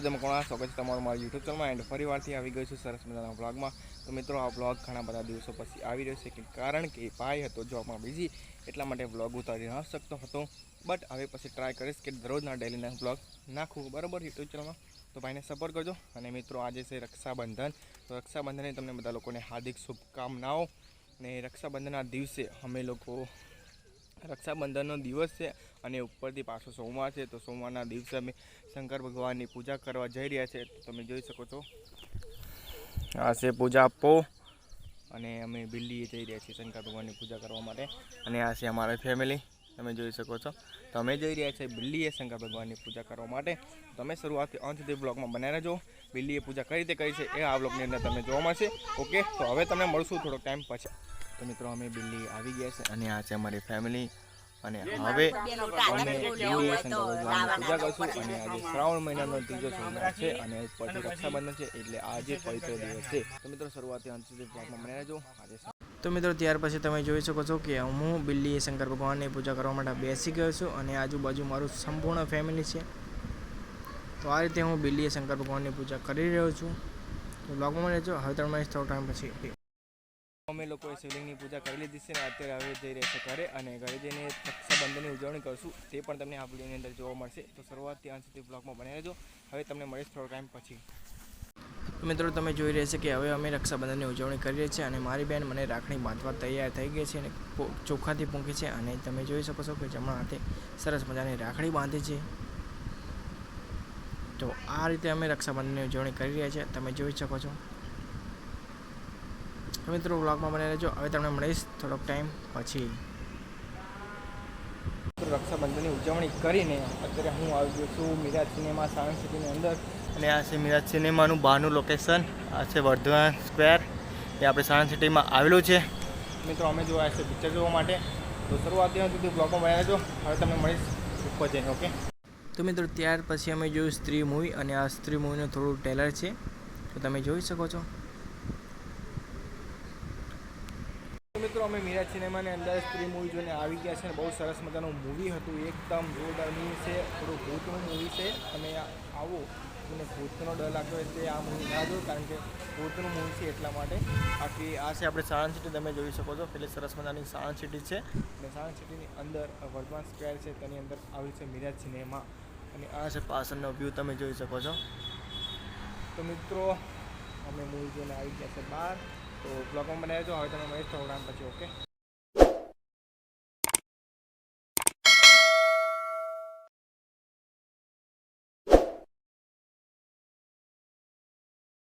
જમકોણા સ્વાગત છે તમારું મારા યુટ્યુબ ચેનલમાં એન્ડ ફરીવારથી આવી ગયું છું સરસ મજાના બ્લોગમાં। તો મિત્રો આ બ્લોગ ઘણા બધા દિવસો પછી આવી રહ્યો છે કારણ કે ભાઈ હતો જોબમાં બિઝી એટલા માટે બ્લોગ ઉતારી ન શકતો હતો। બટ હવે પછી ટ્રાય કરીશ કે દરરોજના ડેલીના બ્લોગ નાખું બરાબર યુટ્યુબ ચેનલમાં। તો ભાઈને સપોર્ટ કરજો। અને મિત્રો આજે છે રક્ષાબંધન, તો રક્ષાબંધનની તમને બધા લોકોને હાર્દિક શુભકામનાઓ। અને રક્ષાબંધનના દિવસે અમે લોકો રક્ષાબંધનનો દિવસ છે અને ઉપરથી પાછો સોમવાર છે, તો સોમવારના દિવસે અમે શંકર ભગવાનની પૂજા કરવા જઈ રહ્યા છે। તો તમે જોઈ શકો છો આ છે પૂજા આપો અને અમે બિલ્લીએ જઈ રહ્યા છીએ શંકર ભગવાનની પૂજા કરવા માટે। અને આ છે અમારી ફેમિલી, તમે જોઈ શકો છો। તો અમે જઈ રહ્યા છીએ બિલ્લીએ શંકર ભગવાનની પૂજા કરવા માટે। તમે શરૂઆતથી અંત સુધી બ્લોગમાં બનાવી રહેજો। બિલ્લીએ પૂજા કઈ રીતે કરી છે એ આ બ્લોગની અંદર તમને જોવા મળશે। ઓકે, તો હવે તમને મળશું થોડોક ટાઈમ પછી। તો મિત્રો અમે બિલ્લી આવી ગયા છે અને આ છે અમારી ફેમિલી। અને હવે અમે બિલ્લીએ શંકર ભગવાનની પૂજા કરશું। અને આજે શ્રાવણ મહિનાનો ત્રીજો સોમવાર છે અને ઉપરથી રક્ષાબંધન છે એટલે આજે પવિત્ર દિવસ છે। તો મિત્રો શરૂઆતથી અંત સુધી બ્લોગમાં બનાવી રહેજો। તો મિત્રો ત્યાર પછી તમે જોઈ શકો છો કે હું બિલ્લીએ શંકર ભગવાનની પૂજા કરવા માટે બેસી ગયો છું અને આજુબાજુ મારું સંપૂર્ણ ફેમિલી છે। તો આ રીતે હું બિલ્લીએ શંકર ભગવાનની પૂજા કરી રહ્યો છું। તો બ્લોગમાં રહેજો। હવે તમે થોડો ટાઈમ પછી અમે લોકોએ શિવલિંગની પૂજા કરી લીધી છે અને અત્યારે હવે જઈ રહ્યા છે ઘરે, અને ઘરે જઈને રક્ષાબંધનની ઉજવણી કરશું તે પણ તમને આ વિડીયોની અંદર જોવા મળશે। તો શરૂઆતથી અંત સુધી બ્લોગમાં બની રહેજો। હવે તમને મળીશ થોડો ટાઈમ પછી। મિત્રો તમે જોઈ રહ્યા છે કે હવે અમે રક્ષાબંધનની ઉજવણી કરી રહ્યા છીએ અને મારી બહેન મને રાખડી બાંધવા તૈયાર થઈ ગઈ છે અને ચોખાથી પૂંખી છે। અને તમે જોઈ શકો છો કે જમણા હાથે સરસ મજાની રાખડી બાંધી છે। તો આ રીતે અમે રક્ષાબંધનની ઉજવણી કરી રહ્યા છીએ, તમે જોઈ શકો છો। મિત્રો બ્લોગમાં બની રહેજો। હવે તમને મળીશ થોડોક ટાઈમ પછી। રક્ષાબંધનની ઉજવણી કરીને અત્યારે હું આવી ગયો છું મિરાજ સિનેમા સાયન્સ સિટીની અંદર। અને આ છે મિરાજ સિનેમાનું બહારનું લોકેશન, આ છે વર્ધમાન સ્ક્વેર, એ આપણે સાયન્સ સિટીમાં આવેલું છે। મિત્રો અમે જોયા છે પિક્ચર જોવા માટે। તો શરૂઆતથી સુધી બ્લોગમાં બની રહેજો। હવે તમને મળીશ ઉપર જઈને, ઓકે। તો મિત્રો ત્યાર પછી અમે જોયું સ્ત્રી મૂવી, અને આ સ્ત્રી મૂવીનું થોડું ટ્રેલર છે, તો તમે જોઈ શકો છો। મિત્રો અમે મિરાજ સિનેમાની અંદર સ્ત્રી મૂવી જોઈને આવી ગયા છે। બહુ સરસ મજાનું મૂવી હતું, એકદમ જોરદાર મૂવી છે, થોડું ભૂતનું મૂવી છે। તમે આવો મને ભૂતનો ડર લાગતો હોય તે આ મૂવી ના જો, કારણ કે ભૂતનું મૂવી છે એટલા માટે। બાકી આ છે આપણે સાયન્સ સિટી, તમે જોઈ શકો છો એટલે સરસ મજાની સાયન્સ સિટી છે। અને સાયન્સ સિટીની અંદર વર્ધમાન સ્ક્વેર છે તેની અંદર આવ્યું છે મિરાજ સિનેમા, અને આ છે પાછળનો વ્યૂ, તમે જોઈ શકો છો। તો મિત્રો અમે મૂવી જોઈને આવી ગયા છે બહાર। તો બ્લોગમાં બનાવી દો। હવે તમે મળીશ થોડા ટાઈમ પછી, ઓકે।